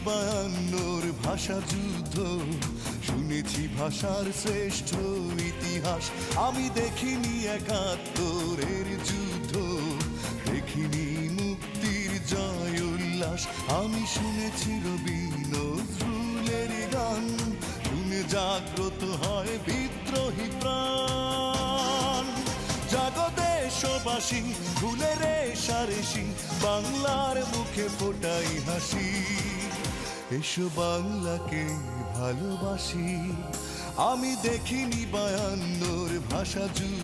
বায়ান্নর ভাষা যুদ্ধ, শুনেছি ভাষার শ্রেষ্ঠ ইতিহাস। আমি দেখিনি একাত্তরের যুদ্ধ, দেখিনি মুক্তির জয় উল্লাস। আমি শুনেছি রবি নজরুলের গান, শুনে জাগ্রত হয় বিদ্রোহী প্রাণ। জাগো দেশবাসী, ভুলে রেশারেশি, বাংলার মুখে ফোটাই হাসি। এসো বাংলাকে ভালোবাসি। আমি দেখিনি বায়ান্নর ভাষা যুদ্ধ।